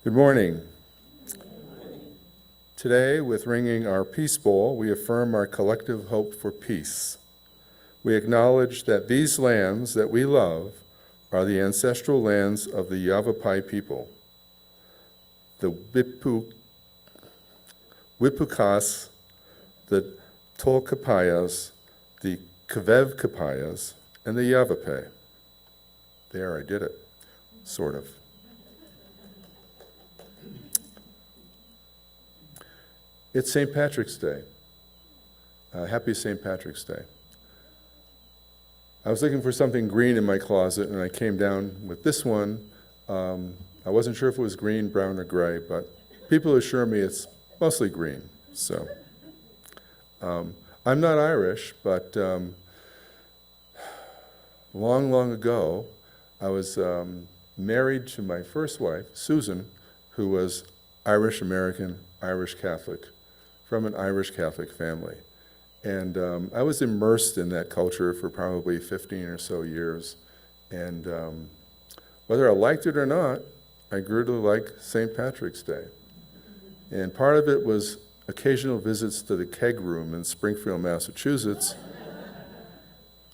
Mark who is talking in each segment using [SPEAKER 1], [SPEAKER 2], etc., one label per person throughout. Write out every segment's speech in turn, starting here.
[SPEAKER 1] Good morning. Today, with ringing our Peace Bowl, we affirm our collective hope for peace. We acknowledge that these lands that we love are the ancestral lands of the Yavapai people, the Wipukas, the Tolkapayas, the Kvevkapayas, and the Yavapai. There, I did it, sort of. It's St. Patrick's Day. Happy St. Patrick's Day. I was looking for something green in my closet, and I came down with this one. I wasn't sure if it was green, brown, or gray, but people assure me it's mostly green. So I'm not Irish, but long ago, I was married to my first wife, Susan, who was Irish-American, Irish Catholic, from an Irish Catholic family. And I was immersed in that culture for probably 15 or so years. And whether I liked it or not, I grew to like St. Patrick's Day. And part of it was occasional visits to the keg room in Springfield, Massachusetts,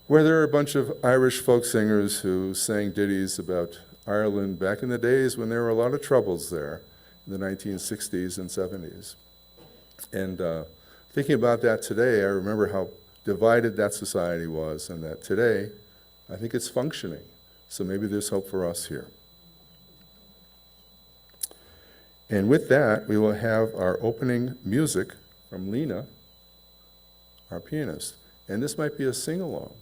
[SPEAKER 1] where there are a bunch of Irish folk singers who sang ditties about Ireland back in the days when there were a lot of troubles there in the 1960s and 70s. And thinking about that today, I remember how divided that society was, and that today, I think it's functioning. So maybe there's hope for us here. And with that, we will have our opening music from Lena, our pianist. And this might be a sing-along.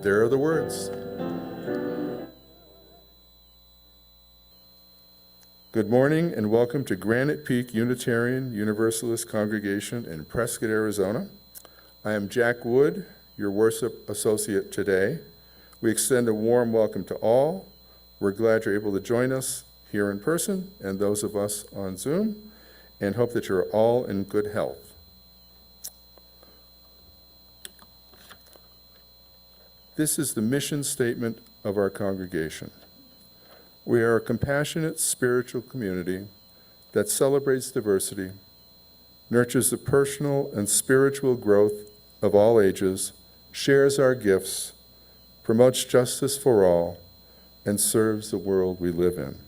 [SPEAKER 1] There are the words. Good morning and welcome to Granite Peak Unitarian Universalist Congregation in Prescott, Arizona. I am Jack Wood, your worship associate today. We extend a warm welcome to all. We're glad you're able to join us here in person and those of us on Zoom, and hope that you're all in good health. This is the mission statement of our congregation. We are a compassionate spiritual community that celebrates diversity, nurtures the personal and spiritual growth of all ages, shares our gifts, promotes justice for all, and serves the world we live in.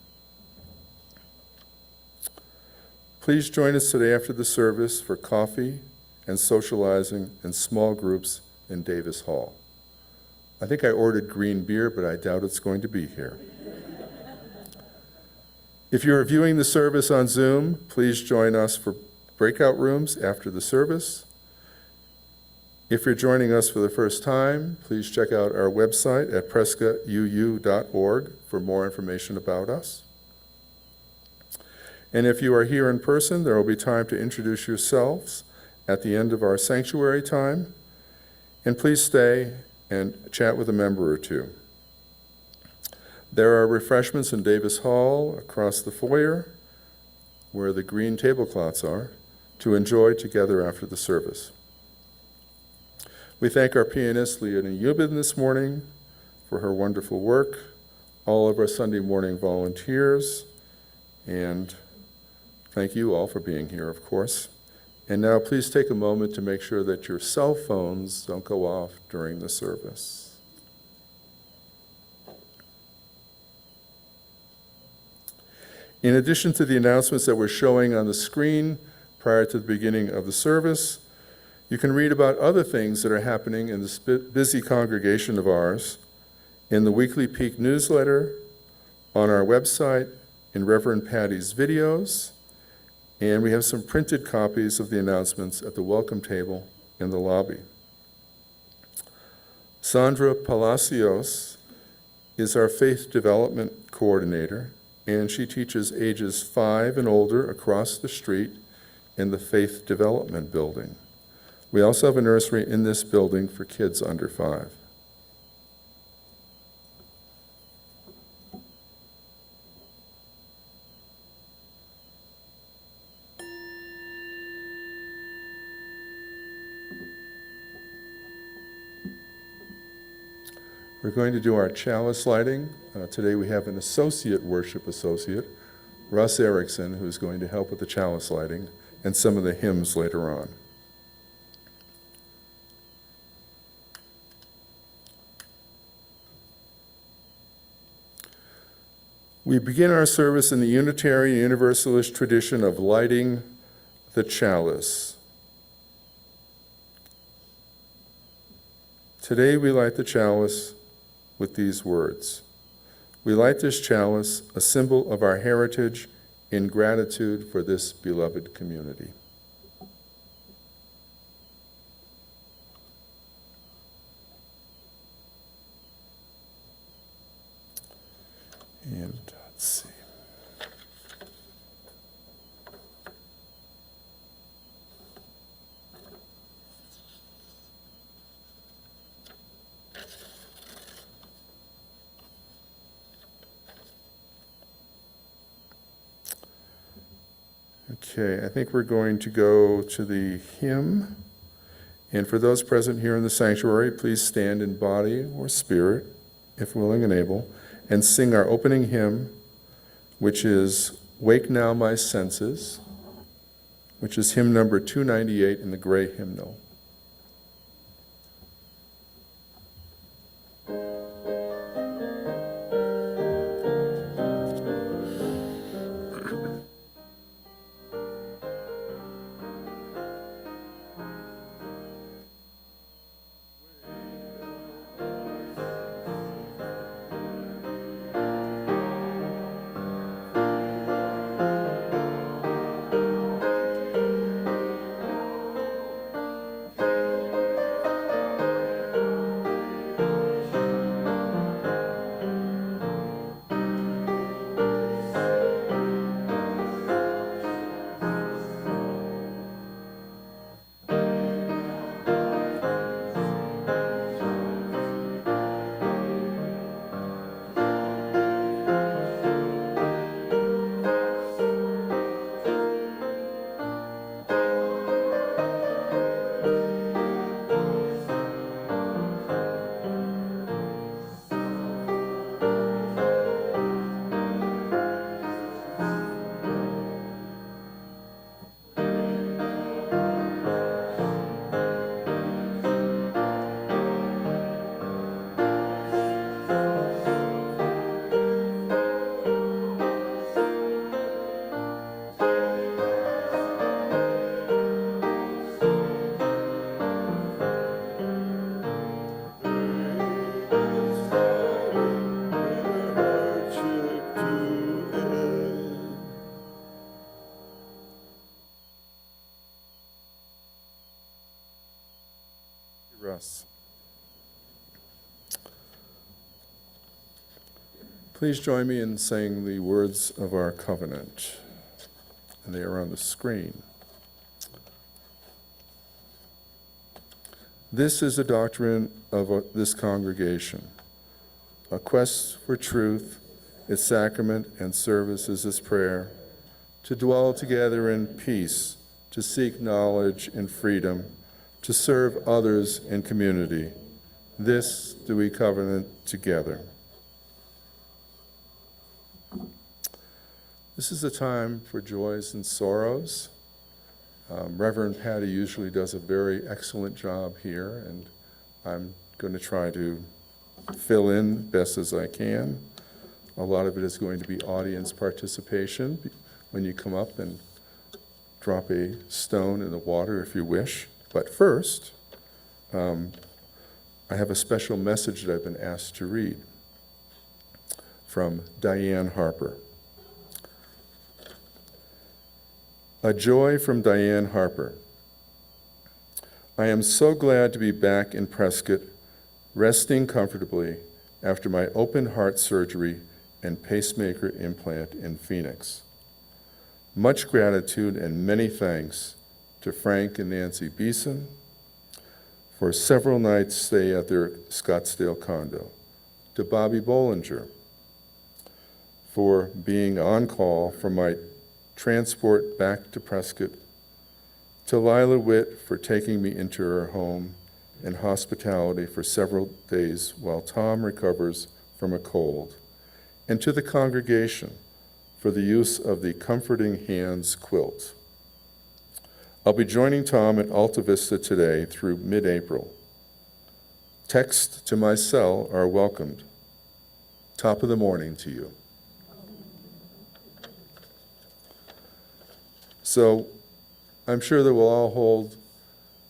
[SPEAKER 1] Please join us today after the service for coffee and socializing in small groups in Davis Hall. I think I ordered green beer, but I doubt it's going to be here. If you're viewing the service on Zoom, please join us for breakout rooms after the service. If you're joining us for the first time, please check out our website at prescottuu.org for more information about us. And if you are here in person, there will be time to introduce yourselves at the end of our sanctuary time. And please stay and chat with a member or two. There are refreshments in Davis Hall across the foyer, where the green tablecloths are, to enjoy together after the service. We thank our pianist, Lydia Garrett, this morning for her wonderful work, all of our Sunday morning volunteers, and thank you all for being here, of course. And now please take a moment to make sure that your cell phones don't go off during the service. In addition to the announcements that we're showing on the screen prior to the beginning of the service, you can read about other things that are happening in this busy congregation of ours in the weekly Peak newsletter, on our website, in Reverend Patty's videos, and we have some printed copies of the announcements at the welcome table in the lobby. Sandra Palacios is our faith development coordinator, and she teaches ages 5 and older across the street in the Faith Development Building. We also have a nursery in this building for kids under 5. We're going to do our chalice lighting. Today we have an worship associate, Russ Erickson, who's going to help with the chalice lighting and some of the hymns later on. We begin our service in the Unitarian Universalist tradition of lighting the chalice. Today we light the chalice with these words. We light this chalice, a symbol of our heritage, in gratitude for this beloved community. And let's see. Okay, I think we're going to go to the hymn. And for those present here in the sanctuary, please stand in body or spirit, if willing and able, and sing our opening hymn, which is Wake Now My Senses, which is hymn number 298 in the gray hymnal. Russ. Please join me in saying the words of our covenant, and they are on the screen. This is a doctrine of this congregation, a quest for truth, its sacrament and service is its prayer, to dwell together in peace, to seek knowledge and freedom, to serve others in community. This do we covenant together. This is a time for joys and sorrows. Reverend Patty usually does a very excellent job here, and I'm going to try to fill in best as I can. A lot of it is going to be audience participation when you come up and drop a stone in the water if you wish. But first, I have a special message that I've been asked to read from Diane Harper. A joy from Diane Harper. I am so glad to be back in Prescott, resting comfortably after my open heart surgery and pacemaker implant in Phoenix. Much gratitude and many thanks to Frank and Nancy Beeson for several nights' stay at their Scottsdale condo, to Bobby Bollinger for being on call for my transport back to Prescott, to Lila Witt for taking me into her home, and hospitality for several days while Tom recovers from a cold, and to the congregation for the use of the Comforting Hands quilt. I'll be joining Tom at Alta Vista today through mid-April. Texts to my cell are welcomed. Top of the morning to you. So I'm sure that we'll all hold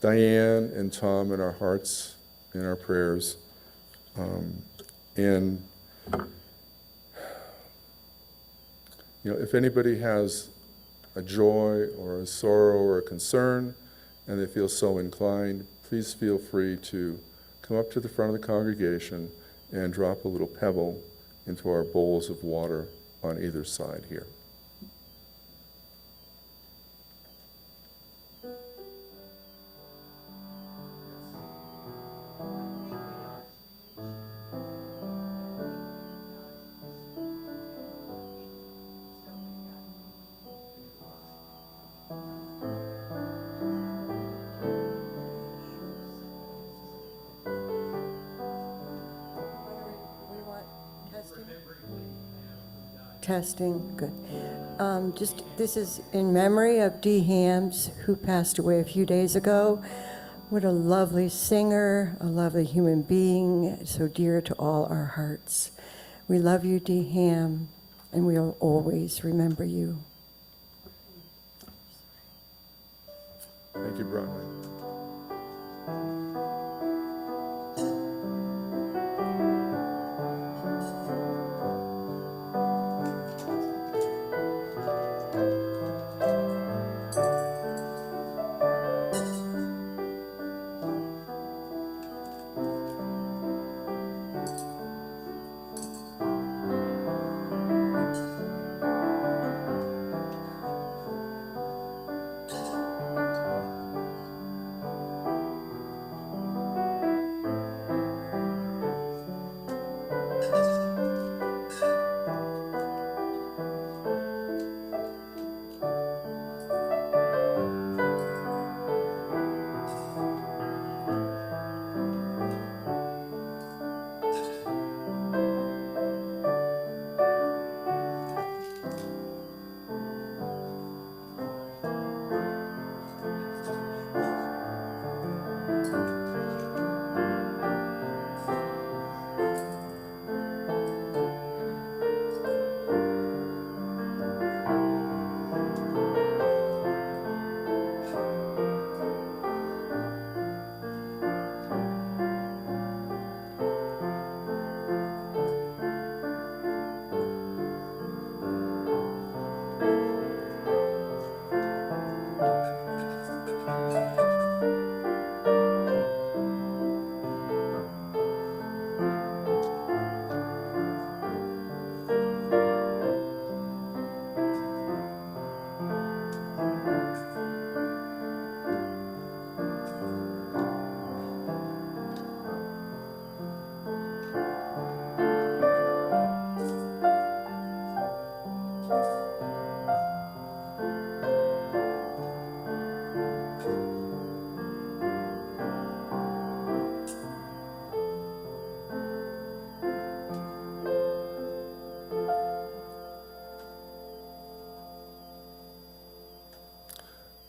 [SPEAKER 1] Diane and Tom in our hearts, in our prayers. And, if anybody has a joy or a sorrow or a concern and they feel so inclined, please feel free to come up to the front of the congregation and drop a little pebble into our bowls of water on either side here.
[SPEAKER 2] Testing, good. This is in memory of Dee Hams, who passed away a few days ago. What a lovely singer, a lovely human being, so dear to all our hearts. We love you, Dee Ham, and we'll always remember you.
[SPEAKER 1] Thank you, Bronwyn.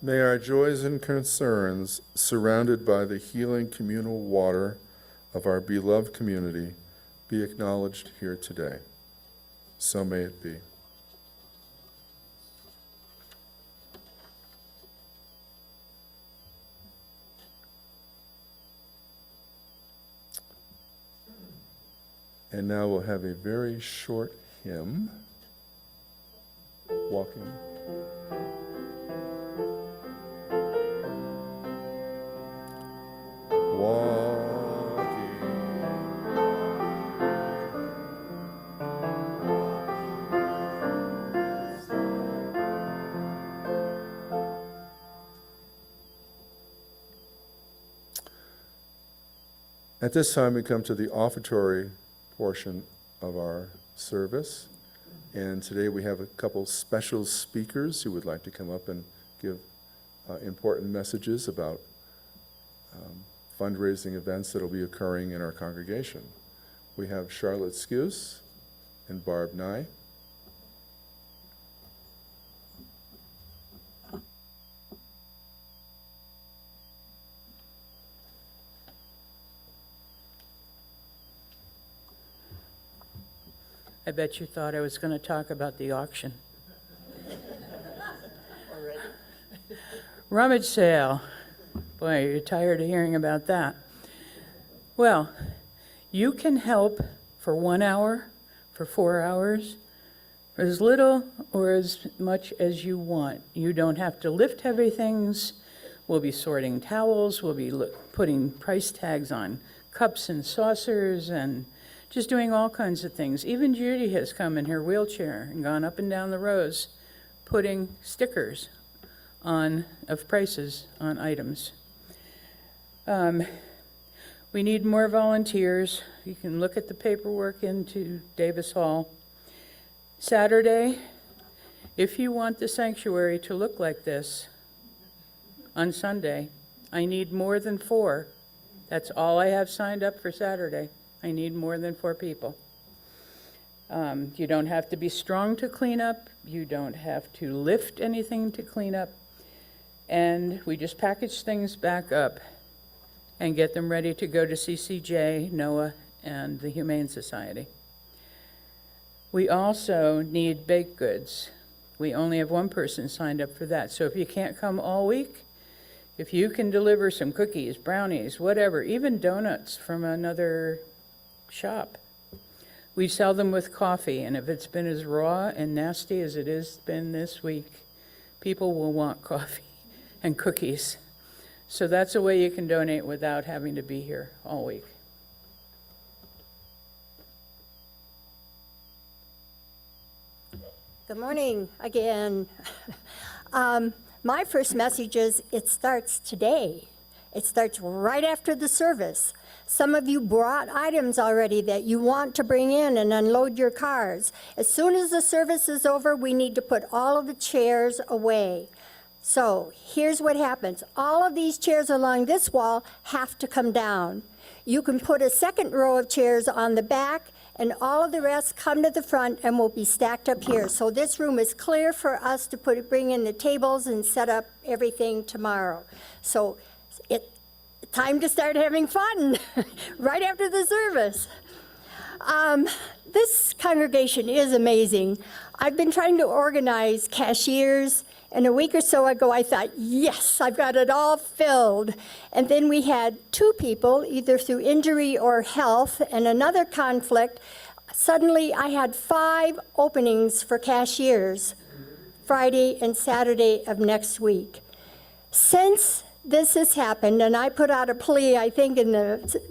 [SPEAKER 1] May our joys and concerns, surrounded by the healing communal water of our beloved community, be acknowledged here today. So may it be. And now we'll have a very short hymn, Walking. At this time, we come to the offertory portion of our service. And today we have a couple special speakers who would like to come up and give important messages about fundraising events that will be occurring in our congregation. We have Charlotte Skuse and Barb Nye.
[SPEAKER 3] I bet you thought I was going to talk about the auction. Rummage sale. Boy, you're tired of hearing about that. Well, you can help for 1 hour, for 4 hours, for as little or as much as you want. You don't have to lift heavy things. We'll be sorting towels. We'll be putting price tags on cups and saucers and just doing all kinds of things. Even Judy has come in her wheelchair and gone up and down the rows putting stickers of prices on items. We need more volunteers. You can look at the paperwork into Davis Hall. Saturday, if you want the sanctuary to look like this on Sunday, I need more than 4. That's all I have signed up for Saturday. I need more than 4 people. You don't have to be strong to clean up. You don't have to lift anything to clean up. And we just package things back up and get them ready to go to CCJ, NOAA, and the Humane Society. We also need baked goods. We only have 1 person signed up for that. So if you can't come all week, if you can deliver some cookies, brownies, whatever, even donuts from another shop. We sell them with coffee, and if it's been as raw and nasty as it has been this week, people will want coffee and cookies. So that's a way you can donate without having to be here all week.
[SPEAKER 4] Good morning again. My first message is it starts today. It starts right after the service. Some of you brought items already that you want to bring in and unload your cars. As soon as the service is over, we need to put all of the chairs away. So here's what happens. All of these chairs along this wall have to come down. You can put a second row of chairs on the back, and all of the rest come to the front and will be stacked up here. So this room is clear for us to bring in the tables and set up everything tomorrow. So time to start having fun right after the service. This congregation is amazing. I've been trying to organize cashiers, and a week or so ago I thought, yes, I've got it all filled. And then we had 2 people, either through injury or health, and another conflict. Suddenly I had 5 openings for cashiers, Friday and Saturday of next week. Since this has happened, and I put out a plea, I think, in the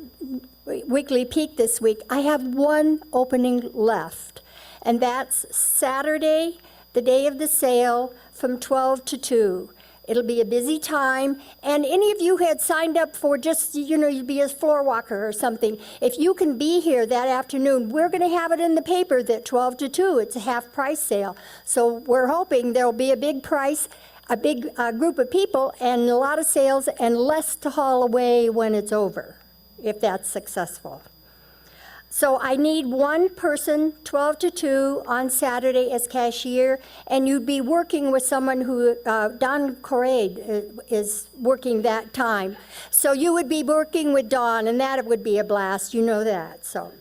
[SPEAKER 4] Weekly Peak this week, I have 1 opening left, and that's Saturday, the day of the sale, from 12 to 2. It'll be a busy time, and any of you who had signed up for just, you'd be a floor walker or something, if you can be here that afternoon, we're going to have it in the paper that 12 to 2, it's a half price sale. So we're hoping there'll be a big price, a big group of people, and a lot of sales, and less to haul away when it's over, if that's successful. So I need 1 person, 12 to 2, on Saturday as cashier, and you'd be working with someone who, Don Corade is working that time. So you would be working with Don, and that would be a blast, you know that. So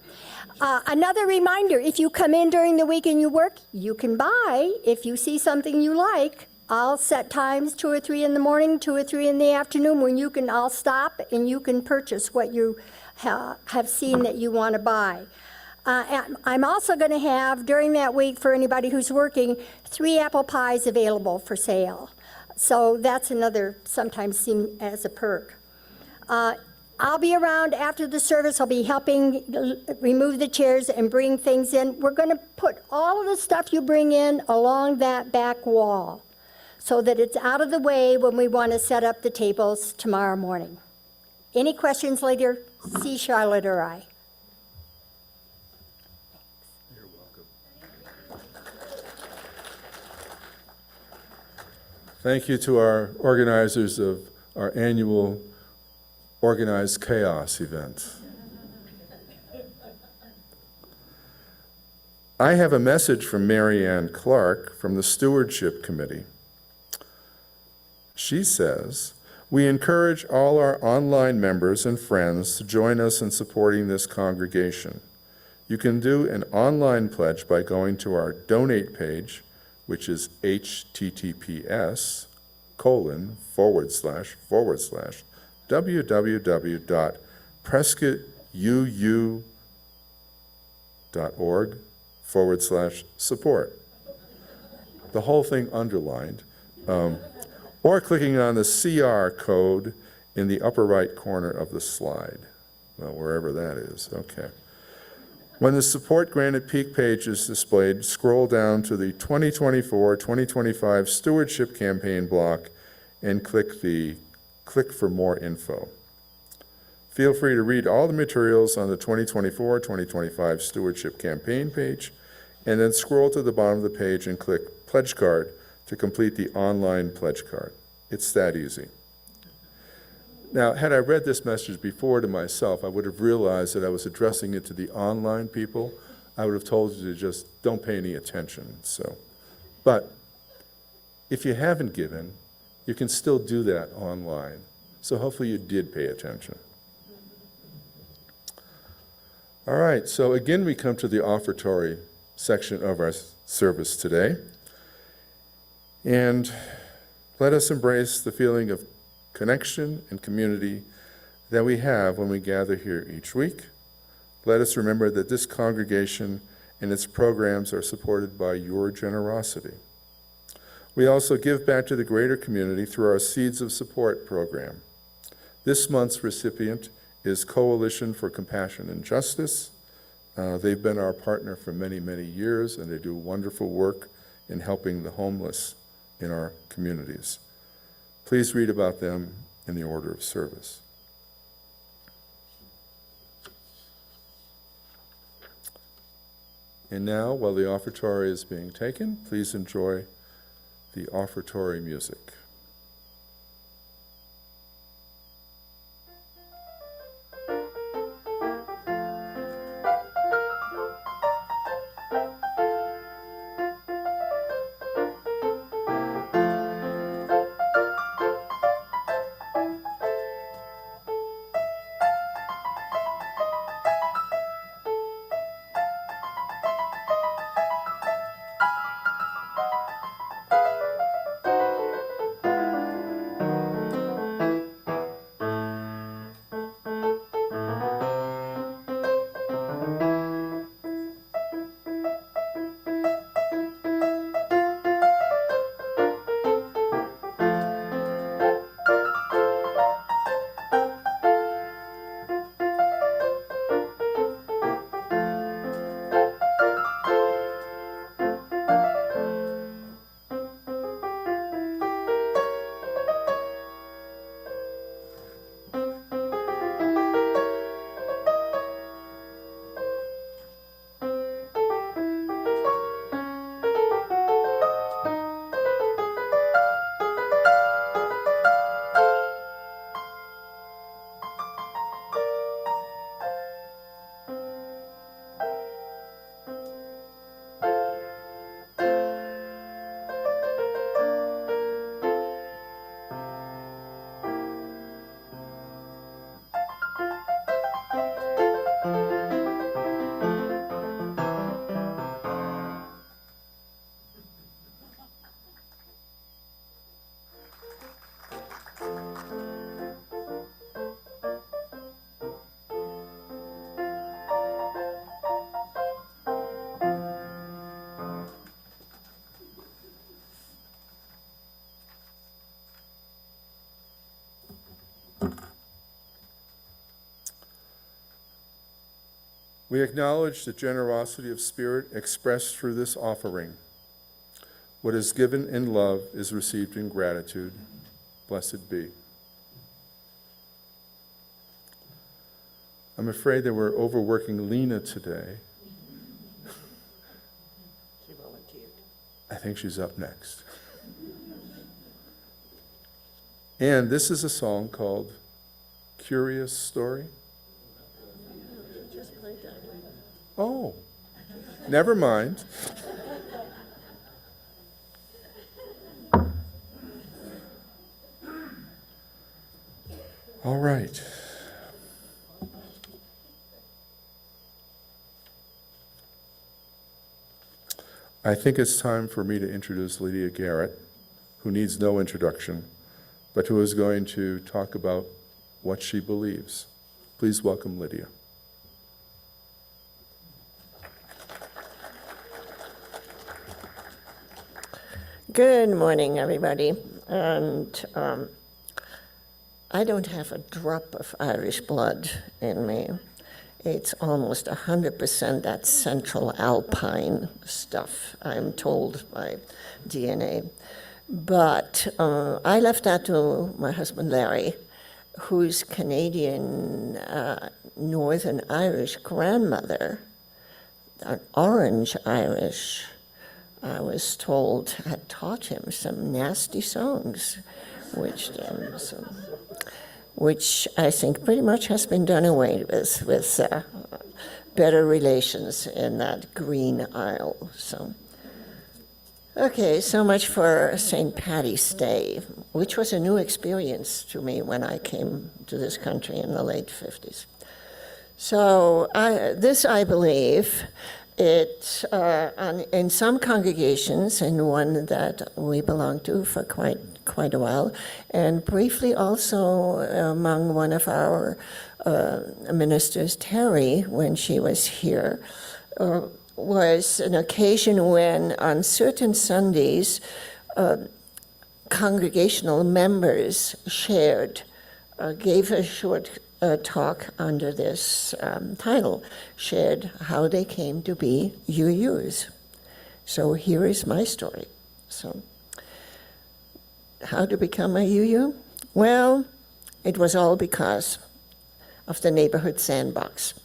[SPEAKER 4] another reminder, if you come in during the week and you work, you can buy. If you see something you like, I'll set times 2 or 3 in the morning, 2 or 3 in the afternoon, when I'll stop and you can purchase what you have seen that you want to buy. I'm also going to have, during that week, for anybody who's working, 3 apple pies available for sale. So that's another, sometimes seen as a perk. I'll be around after the service. I'll be helping remove the chairs and bring things in. We're going to put all of the stuff you bring in along that back wall, so that it's out of the way when we want to set up the tables tomorrow morning. Any questions later? See Charlotte or I.
[SPEAKER 1] You're welcome. Thank you to our organizers of our annual organized chaos event. I have a message from Mary Ann Clark from the Stewardship Committee. She says, "We encourage all our online members and friends to join us in supporting this congregation. You can do an online pledge by going to our donate page, which is https://www.prescottuu.org/support. The whole thing underlined. Or clicking on the CR code in the upper right corner of the slide. Well, wherever that is, okay. When the Support Granite Peak page is displayed, scroll down to the 2024-2025 Stewardship Campaign block and click for more info. Feel free to read all the materials on the 2024-2025 Stewardship Campaign page, and then scroll to the bottom of the page and click Pledge Card to complete the online pledge card. It's that easy. Now, had I read this message before to myself, I would have realized that I was addressing it to the online people. I would have told you to just don't pay any attention. But if you haven't given, you can still do that online. So hopefully you did pay attention. All right, so again we come to the offertory section of our service today. And let us embrace the feeling of connection and community that we have when we gather here each week. Let us remember that this congregation and its programs are supported by your generosity. We also give back to the greater community through our Seeds of Support program. This month's recipient is Coalition for Compassion and Justice. They've been our partner for many, many years, and they do wonderful work in helping the homeless in our communities. Please read about them in the order of service. And now, while the offertory is being taken, please enjoy the offertory music. We acknowledge the generosity of spirit expressed through this offering. What is given in love is received in gratitude. Blessed be. I'm afraid that we're overworking Lena today.
[SPEAKER 3] She volunteered.
[SPEAKER 1] I think she's up next. And this is a song called curious story? Oh, never mind. All right. I think it's time for me to introduce Lydia Garrett, who needs no introduction, but who is going to talk about what she believes. Please welcome Lydia.
[SPEAKER 5] Good morning, everybody. And I don't have a drop of Irish blood in me. It's almost 100% that Central Alpine stuff, I'm told by DNA. But I left that to my husband, Larry, whose Canadian Northern Irish grandmother, an Orange Irish, I was told, had taught him some nasty songs, which I think pretty much has been done away with better relations in that Green Isle. So, okay, so much for St. Paddy's Day, which was a new experience to me when I came to this country in the late 50s. So I believe, in some congregations, and one that we belonged to for quite a while, and briefly also among one of our ministers, Terry, when she was here, was an occasion when on certain Sundays, congregational members gave a short talk under this title, shared how they came to be UUs. So here is my story. So, how to become a UU? Well, it was all because of the neighborhood sandbox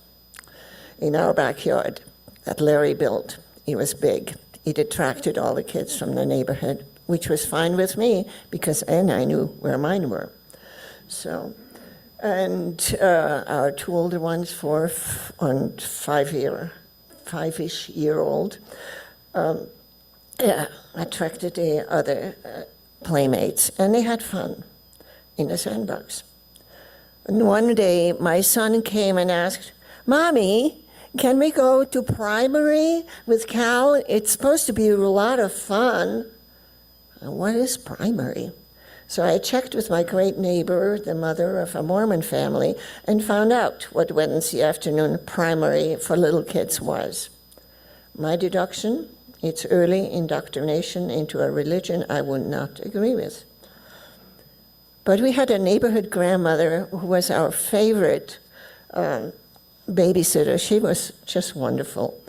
[SPEAKER 5] in our backyard that Larry built. It was big. It attracted all the kids from the neighborhood, which was fine with me because then I knew where mine were. So, and our two older ones, 4 and 5-ish year old, attracted the other playmates, and they had fun in the sandbox. And one day, my son came and asked, "Mommy, can we go to primary with Cal? It's supposed to be a lot of fun." What is primary? So I checked with my great neighbor, the mother of a Mormon family, and found out what Wednesday afternoon primary for little kids was. My deduction, it's early indoctrination into a religion I would not agree with. But we had a neighborhood grandmother who was our favorite babysitter. She was just wonderful.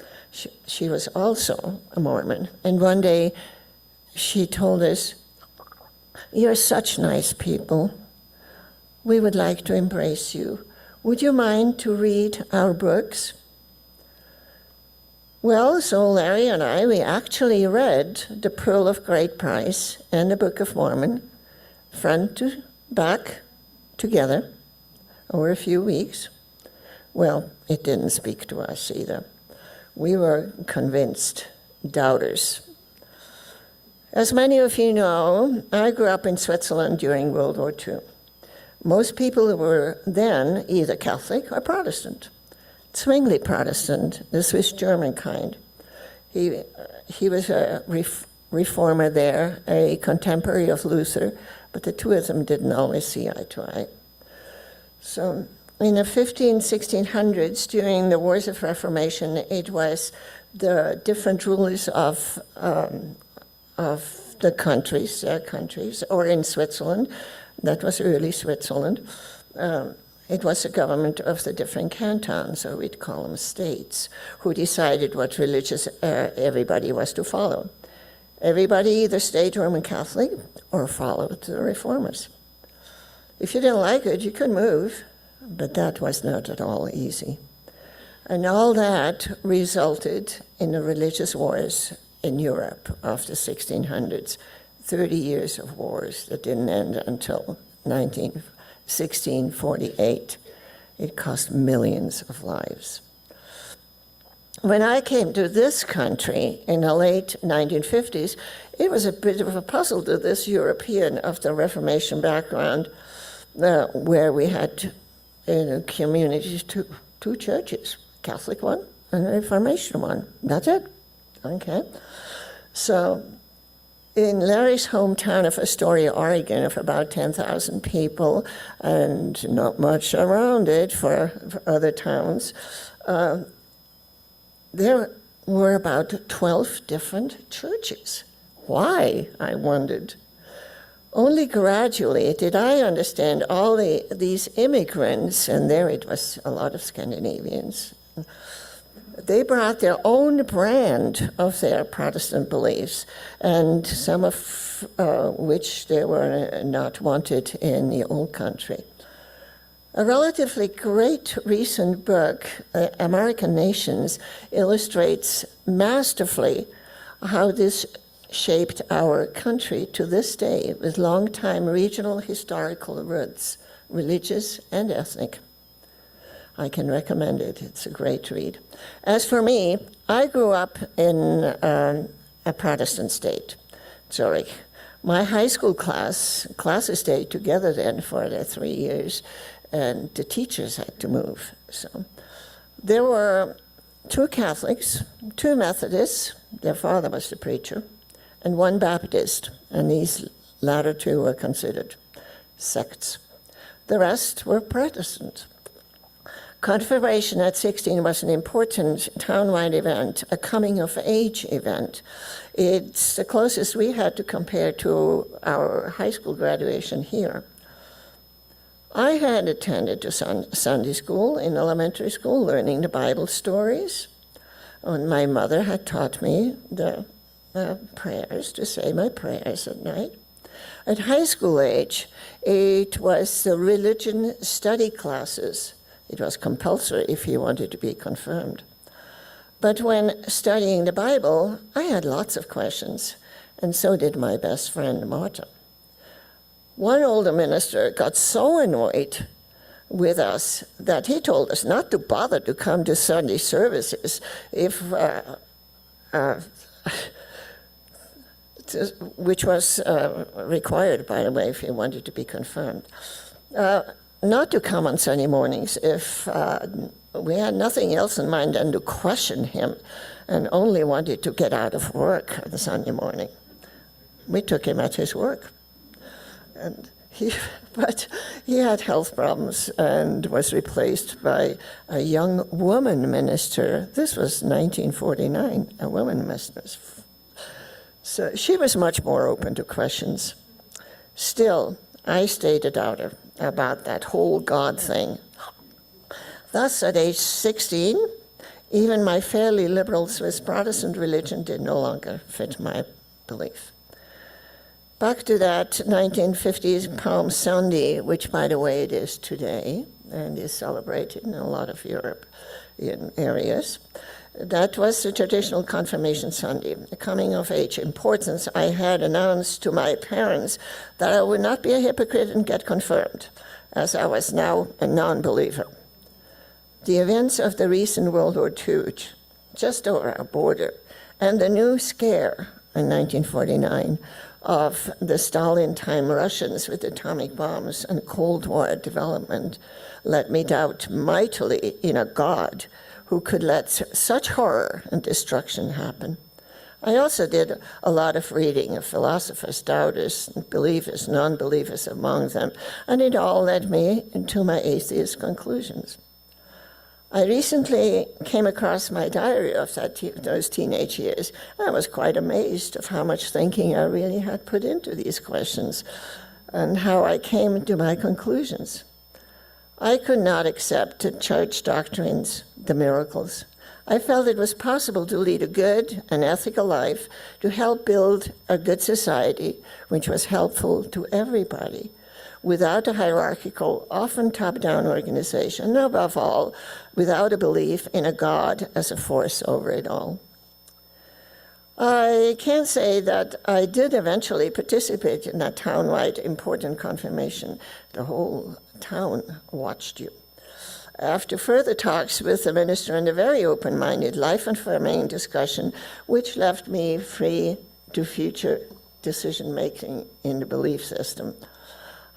[SPEAKER 5] She was also a Mormon. And one day she told us, "You're such nice people. We would like to embrace you. Would you mind to read our books?" Well, so Larry and I, we actually read The Pearl of Great Price and the Book of Mormon, front to back, together, over a few weeks. Well, it didn't speak to us either. We were convinced doubters. As many of you know, I grew up in Switzerland during World War II. Most people were then either Catholic or Protestant. Zwingli Protestant, the Swiss German kind. He was a reformer there, a contemporary of Luther, but the two of them didn't always see eye to eye. So in the 1600s, during the Wars of Reformation, it was the different rulers of the countries, or in Switzerland, that was early Switzerland. It was the government of the different cantons, or we'd call them states, who decided what religious everybody was to follow. Everybody either stayed Roman Catholic or followed the reformers. If you didn't like it, you could move, but that was not at all easy. And all that resulted in the religious wars in Europe of the 1600s, 30 years of wars that didn't end until 1648. It cost millions of lives. When I came to this country in the late 1950s, it was a bit of a puzzle to this European of the Reformation background, where we had in a community two churches, Catholic one and a Reformation one. That's it. Okay. So in Larry's hometown of Astoria, Oregon, of about 10,000 people, and not much around it for other towns, there were about 12 different churches. Why, I wondered. Only gradually did I understand all these immigrants, and there it was a lot of Scandinavians. They brought their own brand of their Protestant beliefs, and some of which they were not wanted in the old country. A relatively great recent book, American Nations, illustrates masterfully how this shaped our country to this day, with long-time regional historical roots, religious and ethnic. I can recommend it. It's a great read. As for me, I grew up in a Protestant state, Zurich. My high school classes stayed together then for the 3 years, and the teachers had to move. So there were 2 Catholics, 2 Methodists, their father was the preacher, and 1 Baptist, and these latter 2 were considered sects. The rest were Protestant. Confirmation at 16 was an important townwide event, a coming-of-age event. It's the closest we had to compare to our high school graduation here. I had attended to Sunday school in elementary school, learning the Bible stories. And my mother had taught me the prayers, to say my prayers at night. At high school age, it was the religion study classes. It was compulsory if you wanted to be confirmed. But when studying the Bible, I had lots of questions, and so did my best friend, Marta. One older minister got so annoyed with us that he told us not to bother to come to Sunday services which was required, by the way, if you wanted to be confirmed. Not to come on Sunday mornings if we had nothing else in mind than to question him and only wanted to get out of work on the Sunday morning. We took him at his work. But he had health problems and was replaced by a young woman minister. This was 1949, a woman minister. So she was much more open to questions. Still, I stayed a doubter about that whole God thing. Thus, at age 16, even my fairly liberal Swiss Protestant religion did no longer fit my belief. Back to that 1950s Palm Sunday, which, by the way, it is today and is celebrated in a lot of European areas. That was the traditional Confirmation Sunday, the coming-of-age importance. I had announced to my parents that I would not be a hypocrite and get confirmed, as I was now a non-believer. The events of the recent World War II, just over our border, and the new scare in 1949 of the Stalin-time Russians with atomic bombs and Cold War development let me doubt mightily in a God who could let such horror and destruction happen. I also did a lot of reading of philosophers, doubters, believers, non-believers among them, and it all led me into my atheist conclusions. I recently came across my diary of those teenage years. I was quite amazed of how much thinking I really had put into these questions and how I came to my conclusions. I could not accept the church doctrines, the miracles. I felt it was possible to lead a good and ethical life, to help build a good society which was helpful to everybody, without a hierarchical, often top-down organization, and above all, without a belief in a God as a force over it all. I can say that I did eventually participate in a town-wide important confirmation. The whole town watched you. After further talks with the minister and a very open-minded, life-affirming discussion, which left me free to future decision-making in the belief system,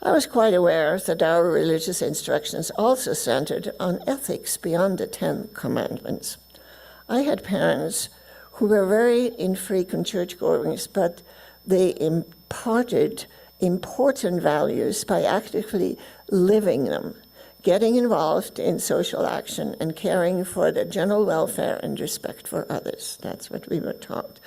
[SPEAKER 5] I was quite aware that our religious instructions also centered on ethics beyond the 10 Commandments. I had parents who were very infrequent churchgoers, but they imparted important values by actively living them, getting involved in social action, and caring for the general welfare and respect for others. That's what we were taught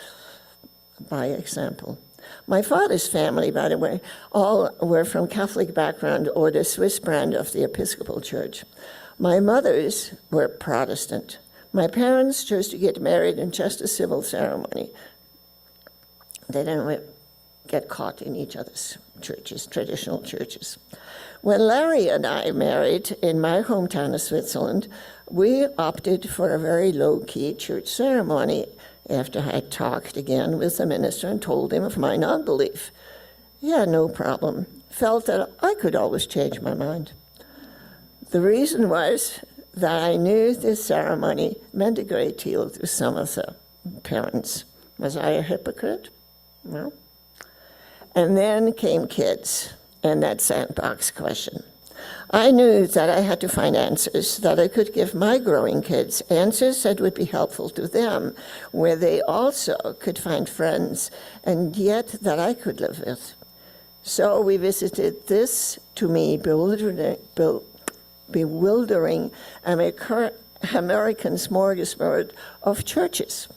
[SPEAKER 5] by example. My father's family, by the way, all were from Catholic background or the Swiss brand of the Episcopal Church. My mother's were Protestant. My parents chose to get married in just a civil ceremony. They didn't get caught in each other's churches, traditional churches. When Larry and I married in my hometown of Switzerland, we opted for a very low-key church ceremony after I had talked again with the minister and told him of my non-belief. He had no problem, felt that I could always change my mind. The reason was that I knew this ceremony meant a great deal to some of the parents. Was I a hypocrite? No. And then came kids and that sandbox question. I knew that I had to find answers that I could give my growing kids, answers that would be helpful to them, where they also could find friends, and yet that I could live with. So we visited this, to me, bewildering American smorgasbord of churches.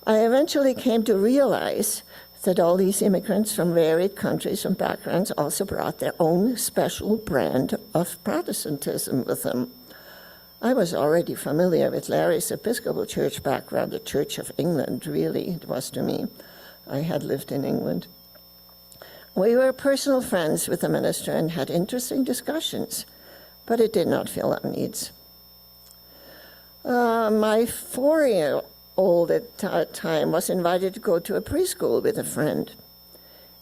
[SPEAKER 5] I eventually came to realize that all these immigrants from varied countries and backgrounds also brought their own special brand of Protestantism with them. I was already familiar with Larry's Episcopal Church background, the Church of England, really, it was to me. I had lived in England. We were personal friends with the minister and had interesting discussions, but it did not fill our needs. My 4-year-old at that time was invited to go to a preschool with a friend.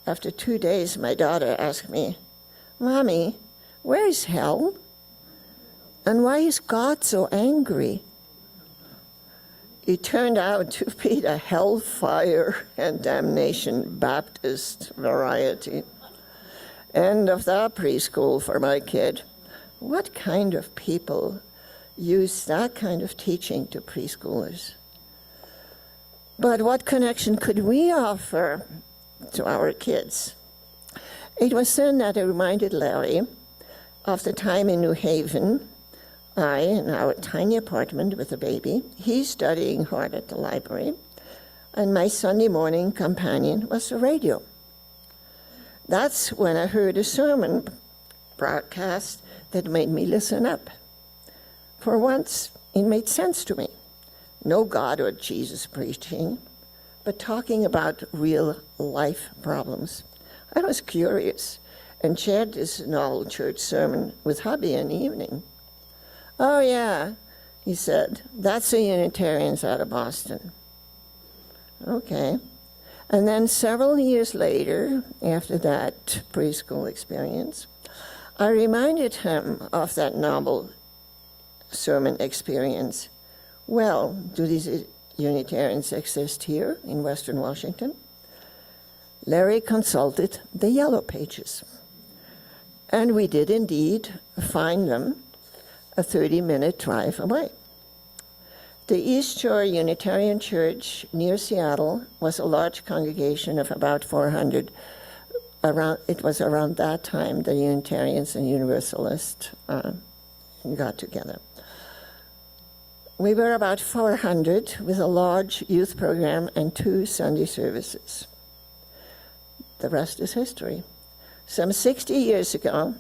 [SPEAKER 5] After 2 days, my daughter asked me, "Mommy, where is hell? And why is God so angry?" It turned out to be the hellfire and damnation Baptist variety. End of that preschool for my kid. What kind of people use that kind of teaching to preschoolers? But what connection could we offer to our kids? It was then that I reminded Larry of the time in New Haven, I in our tiny apartment with a baby, he studying hard at the library, and my Sunday morning companion was the radio. That's when I heard a sermon broadcast that made me listen up. For once, it made sense to me. No God or Jesus preaching, but talking about real life problems. I was curious and shared this novel church sermon with hubby in the evening. "Oh yeah," he said, "that's the Unitarians out of Boston." Okay. And then several years later, after that preschool experience, I reminded him of that novel sermon experience. Well, do these Unitarians exist here in Western Washington? Larry consulted the Yellow Pages. And we did indeed find them a 30-minute drive away. The East Shore Unitarian Church near Seattle was a large congregation of about 400. It was around that time the Unitarians and Universalists got together. We were about 400 with a large youth program and 2 Sunday services. The rest is history. Some 60 years ago,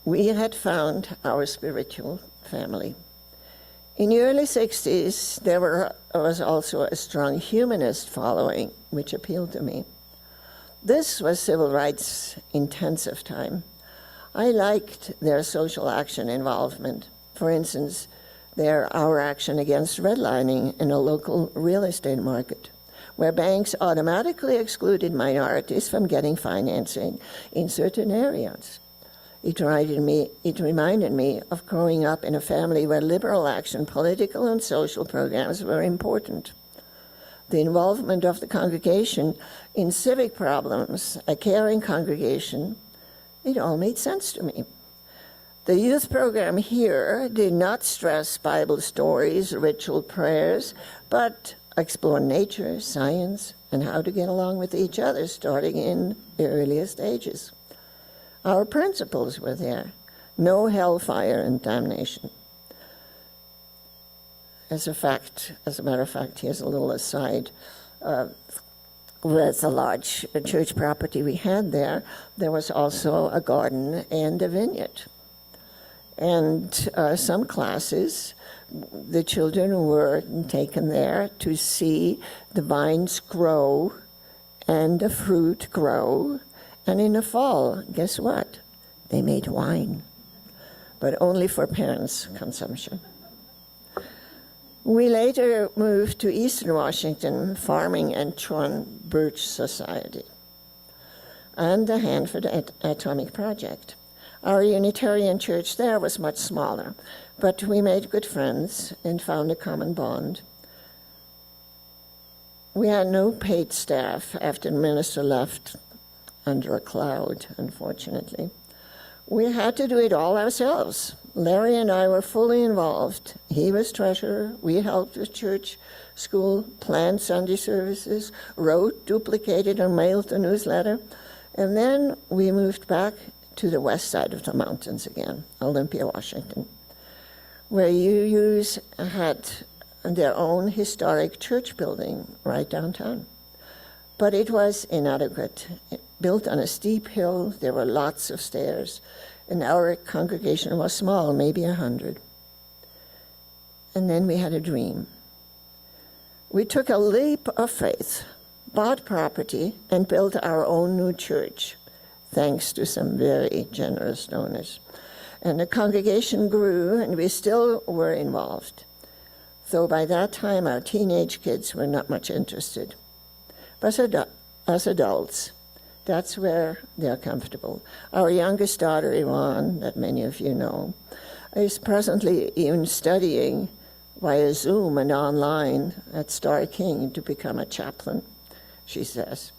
[SPEAKER 5] we had found our spiritual family. In the early 60s, there was also a strong humanist following, which appealed to me. This was civil rights intensive time. I liked their social action involvement. For instance, our action against redlining in a local real estate market. where banks automatically excluded minorities from getting financing in certain areas. It reminded me of growing up in a family where liberal action, political and social programs were important. The involvement of the congregation in civic problems, a caring congregation, it all made sense to me. The youth program here did not stress Bible stories, ritual prayers, but explore nature, science, and how to get along with each other starting in the earliest ages. Our principles were there. No hellfire and damnation. As a matter of fact, here's a little aside. With the large church property we had there was also a garden and a vineyard. And some classes, the children were taken there to see the vines grow and the fruit grow. And in the fall, guess what? They made wine, but only for parents' consumption. We later moved to Eastern Washington, farming and Tron Birch Society, and the Hanford Atomic Project. Our Unitarian church there was much smaller, but we made good friends and found a common bond. We had no paid staff after the minister left under a cloud, unfortunately. We had to do it all ourselves. Larry and I were fully involved. He was treasurer. We helped with church, school, planned Sunday services, wrote, duplicated, and mailed the newsletter. And then we moved back to the west side of the mountains again, Olympia, Washington, where UUs had their own historic church building right downtown. But it was inadequate. Built on a steep hill, there were lots of stairs, and our congregation was small, maybe 100. And then we had a dream. We took a leap of faith, bought property, and built our own new church, thanks to some very generous donors. And the congregation grew, and we still were involved, though by that time our teenage kids were not much interested. But as adults, that's where they're comfortable. Our youngest daughter, Yvonne, that many of you know, is presently even studying via Zoom and online at Star King to become a chaplain, she says.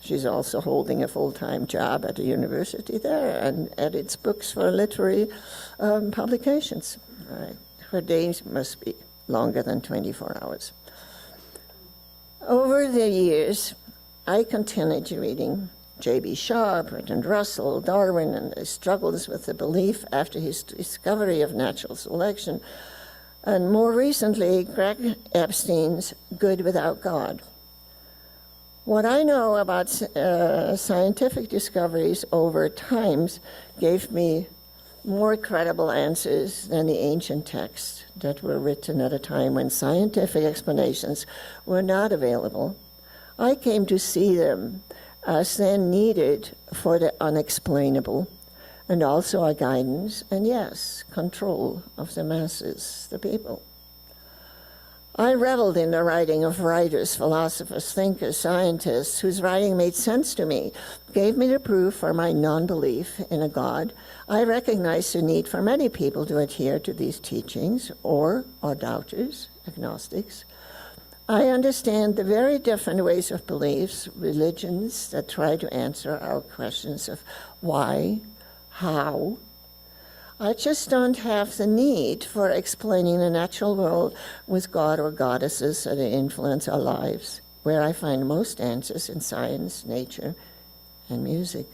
[SPEAKER 5] She's also holding a full-time job at a university there and edits books for literary publications. Her days must be longer than 24 hours. Over the years, I continued reading J.B. Shaw, Bertrand Russell, Darwin, and the struggles with the belief after his discovery of natural selection, and more recently, Greg Epstein's Good Without God. What I know about scientific discoveries over times gave me more credible answers than the ancient texts that were written at a time when scientific explanations were not available. I came to see them as then needed for the unexplainable, and also a guidance and, yes, control of the masses, the people. I reveled in the writing of writers, philosophers, thinkers, scientists whose writing made sense to me, gave me the proof for my non-belief in a God. I recognized the need for many people to adhere to these teachings, or are doubters, agnostics. I understand the very different ways of beliefs, religions that try to answer our questions of why, how. I just don't have the need for explaining the natural world with God or goddesses that influence our lives, where I find most answers in science, nature, and music.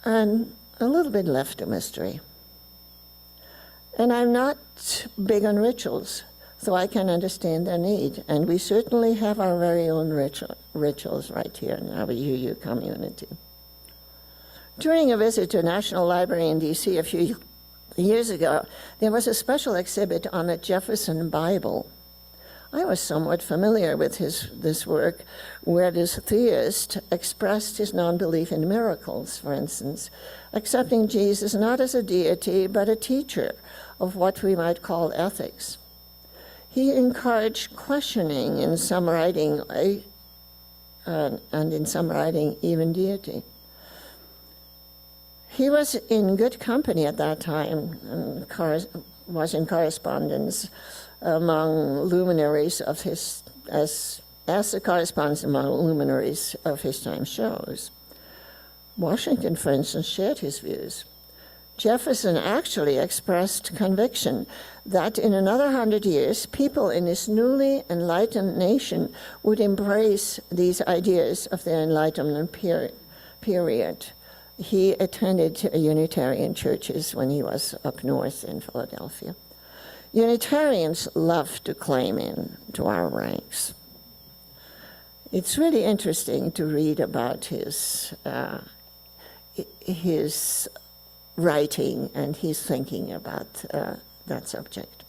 [SPEAKER 5] And a little bit left to mystery. And I'm not big on rituals, so I can understand their need. And we certainly have our very own rituals right here in our UU community. During a visit to National Library in D.C. a few years ago, there was a special exhibit on the Jefferson Bible. I was somewhat familiar with this work, where this theist expressed his non-belief in miracles, for instance, accepting Jesus not as a deity, but a teacher of what we might call ethics. He encouraged questioning in some writing, and in some writing, even deity. He was in good company at that time and was in correspondence among luminaries of his, as the correspondence among luminaries of his time shows. Washington, for instance, shared his views. Jefferson actually expressed conviction that in another 100 years, people in this newly enlightened nation would embrace these ideas of their Enlightenment period. He attended Unitarian churches when he was up north in Philadelphia. Unitarians love to claim into our ranks. It's really interesting to read about his writing and his thinking about that subject.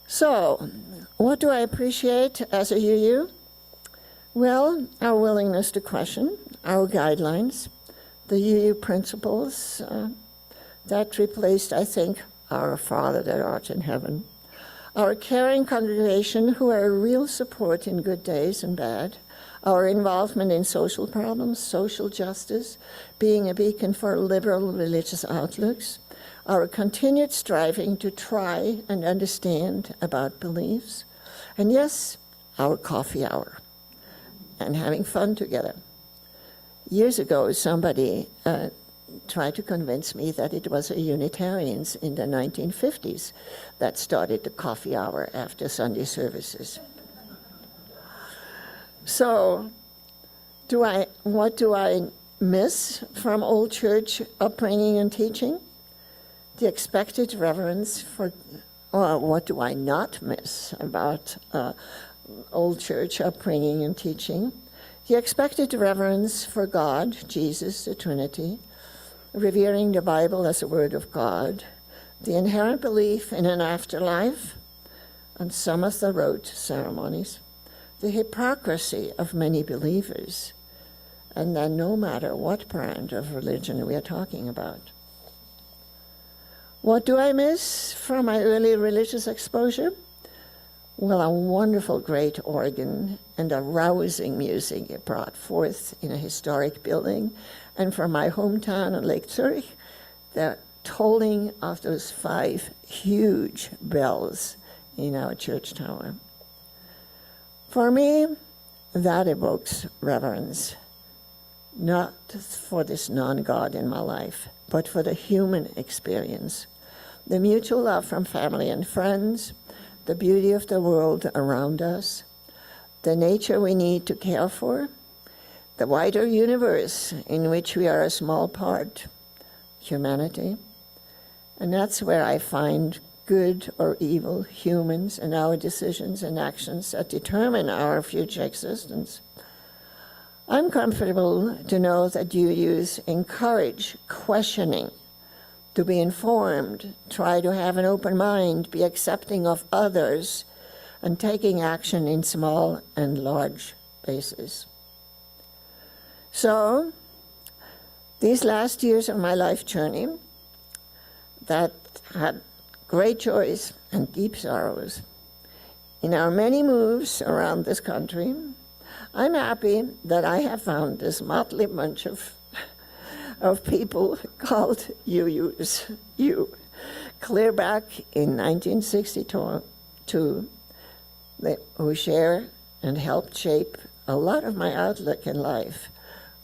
[SPEAKER 5] So, what do I appreciate as a UU? Well, our willingness to question, our guidelines, the UU principles that replaced, I think, our Father that art in heaven, our caring congregation who are a real support in good days and bad, our involvement in social problems, social justice, being a beacon for liberal religious outlooks, our continued striving to try and understand about beliefs, and yes, our coffee hour and having fun together. Years ago, somebody tried to convince me that it was the Unitarians in the 1950s that started the coffee hour after Sunday services. So, what do I miss from old church upbringing and teaching? The expected reverence for, or what do I not miss about old church upbringing and teaching? The expected reverence for God, Jesus, the Trinity, revering the Bible as a word of God, the inherent belief in an afterlife, and some of the rote ceremonies, the hypocrisy of many believers, and then no matter what brand of religion we are talking about. What do I miss from my early religious exposure? Well, a wonderful great organ and a rousing music it brought forth in a historic building, and from my hometown in Lake Zurich, the tolling of those 5 huge bells in our church tower. For me, that evokes reverence, not for this non-God in my life, but for the human experience, the mutual love from family and friends, the beauty of the world around us, the nature we need to care for, the wider universe in which we are a small part, humanity. And that's where I find good or evil humans and our decisions and actions that determine our future existence. I'm comfortable to know that UUs encourage questioning, to be informed, try to have an open mind, be accepting of others, and taking action in small and large bases. So, these last years of my life journey that had great joys and deep sorrows, in our many moves around this country, I'm happy that I have found this motley bunch of people called UUs, clear back in 1962, who share and helped shape a lot of my outlook in life,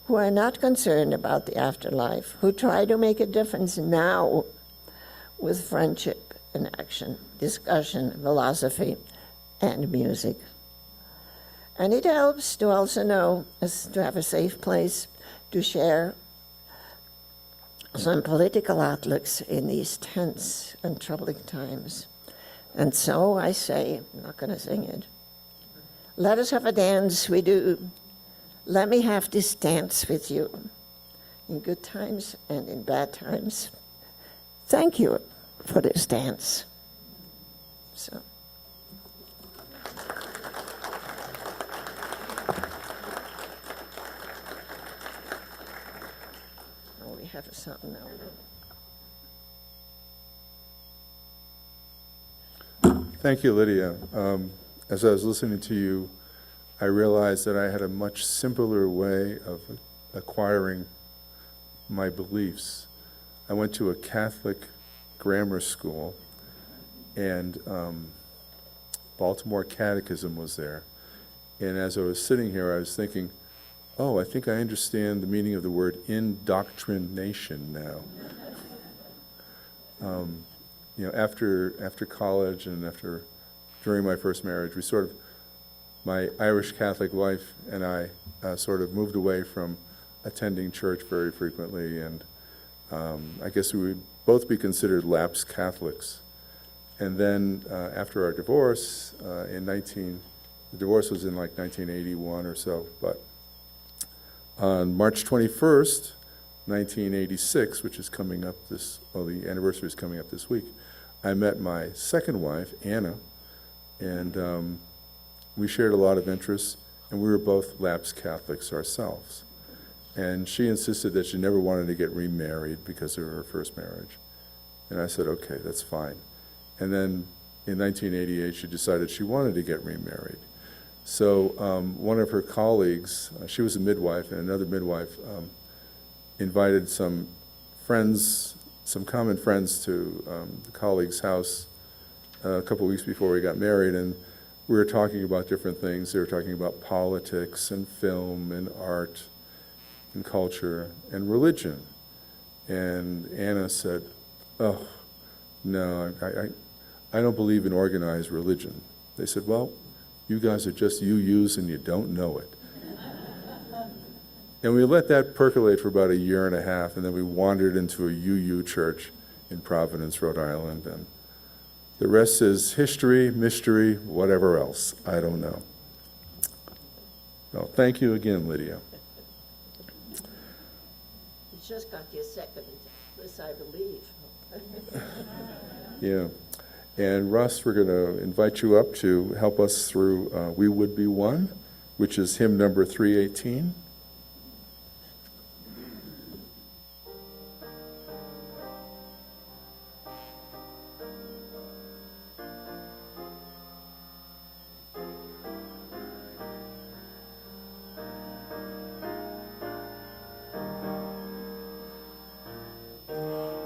[SPEAKER 5] who are not concerned about the afterlife, who try to make a difference now with friendship and action, discussion, philosophy, and music. And it helps to also know, to have a safe place to share some political outlooks in these tense and troubling times. And so I say, I'm not going to sing it, let us have a dance, we do. Let me have this dance with you in good times and in bad times. Thank you for this dance. So. Oh, we have something now.
[SPEAKER 1] Thank you, Lydia. As I was listening to you, I realized that I had a much simpler way of acquiring my beliefs. I went to a Catholic grammar school, and Baltimore Catechism was there. And as I was sitting here, I was thinking, oh, I think I understand the meaning of the word indoctrination now. After college and during my first marriage, my Irish Catholic wife and I sort of moved away from attending church very frequently, and I guess we would both be considered lapsed Catholics. And then after our divorce, the divorce was in like 1981 or so, but on March 21st, 1986, which is coming up the anniversary is coming up this week, I met my second wife, Anna, and we shared a lot of interests, and we were both lapsed Catholics ourselves. And she insisted that she never wanted to get remarried because of her first marriage. And I said, okay, that's fine. And then in 1988, she decided she wanted to get remarried. So one of her colleagues, she was a midwife, and another midwife invited some common friends to the colleague's house a couple weeks before we got married, and we were talking about different things. They were talking about politics and film and art and culture and religion. And Anna said, oh, no, I don't believe in organized religion. They said, well, you guys are just UUs and you don't know it. And we let that percolate for about a year and a half, and then we wandered into a UU church in Providence, Rhode Island, and the rest is history, mystery, whatever else. I don't know. Well, thank you again, Lydia.
[SPEAKER 5] You just got your second, this I believe.
[SPEAKER 1] Yeah. And Russ, we're going to invite you up to help us through We Would Be One, which is hymn number 318.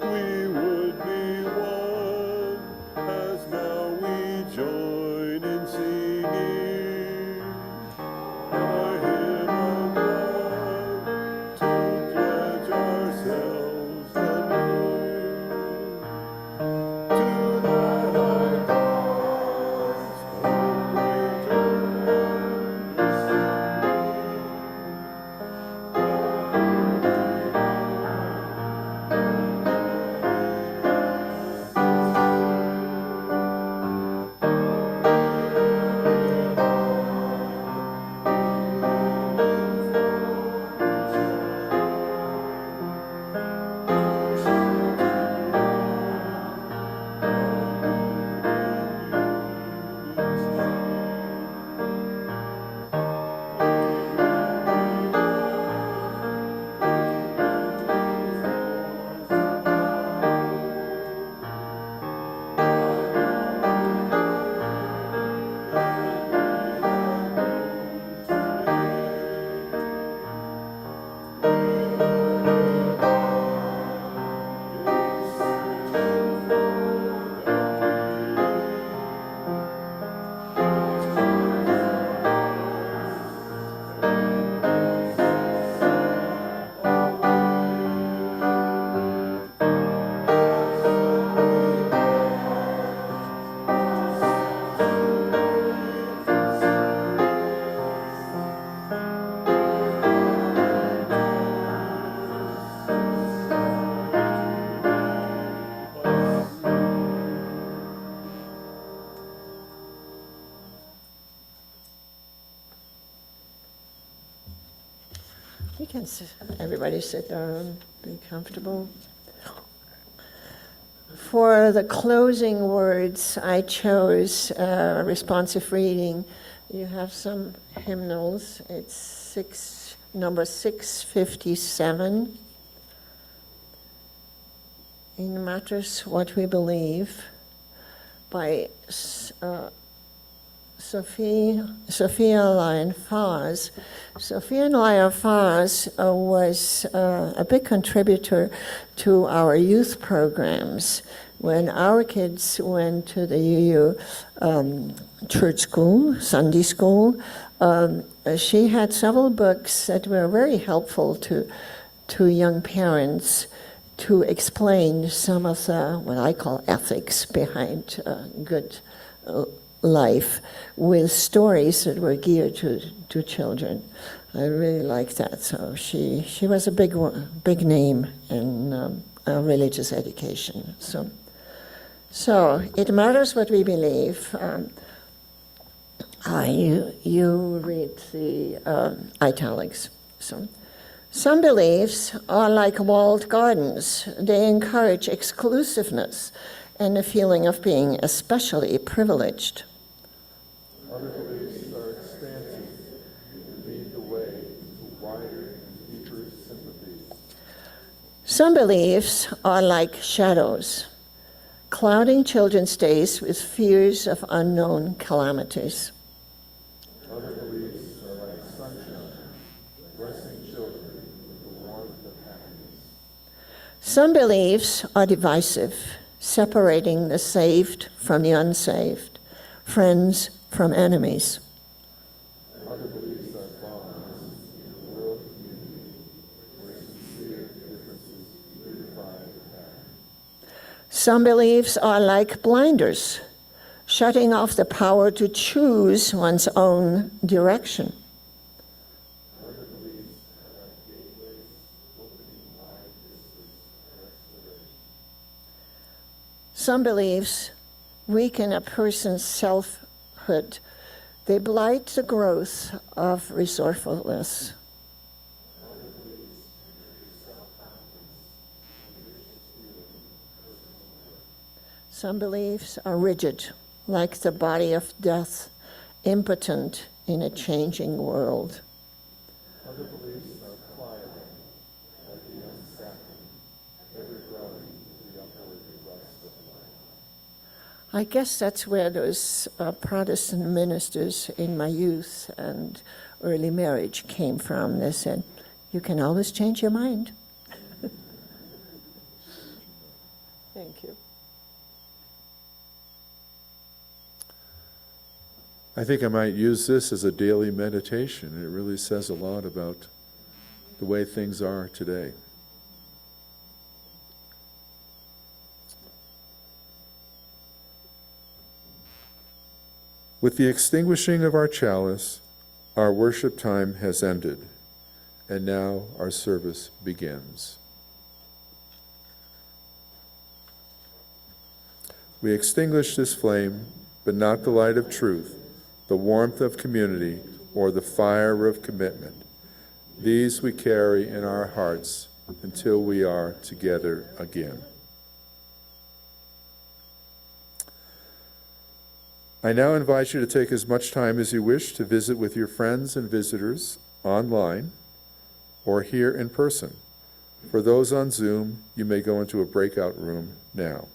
[SPEAKER 6] We would be one, as now we join in singing a hymn of love to pledge ourselves anew to that high cause of greater
[SPEAKER 5] You can everybody sit down, be comfortable. For the closing words, I chose responsive reading. You have some hymnals. It's number 657. In matters what we believe, by Sophia Lyon Fars. Sophia Lyon Fars was a big contributor to our youth programs. When our kids went to the UU church school, Sunday school, she had several books that were very helpful to young parents to explain some of the, what I call ethics behind good life, with stories that were geared to children. I really liked that. So she was a big name in religious education. So it matters what we believe. You read the italics. So some beliefs are like walled gardens. They encourage exclusiveness and a feeling of being especially privileged.
[SPEAKER 1] Other beliefs are expansive, lead the way to wider and deeper sympathies.
[SPEAKER 5] Some beliefs are like shadows, clouding children's days with fears of unknown calamities.
[SPEAKER 1] Other beliefs are like sunshine, blessing children with the warmth of happiness.
[SPEAKER 5] Some beliefs are divisive, separating the saved from the unsaved, friends from enemies.
[SPEAKER 1] Other beliefs are bonds in the world community where sincere differences beautify the path.
[SPEAKER 5] Some beliefs are like blinders, shutting off the power to choose one's own direction.
[SPEAKER 1] Other beliefs are like gateways opening wide vistas of restoration.
[SPEAKER 5] Some beliefs weaken a person's selfhood. They blight the growth of resourcefulness. Some beliefs are rigid, like the body of death, impotent in a changing world.
[SPEAKER 1] Other beliefs are pliable, like the young sapling, ever growing to the upward rust of life.
[SPEAKER 5] I guess that's where those Protestant ministers in my youth and early marriage came from. They said, you can always change your mind. Thank you.
[SPEAKER 1] I think I might use this as a daily meditation. It really says a lot about the way things are today. With the extinguishing of our chalice, our worship time has ended, and now our service begins. We extinguish this flame, but not the light of truth, the warmth of community, or the fire of commitment. These we carry in our hearts until we are together again. I now invite you to take as much time as you wish to visit with your friends and visitors online or here in person. For those on Zoom, you may go into a breakout room now.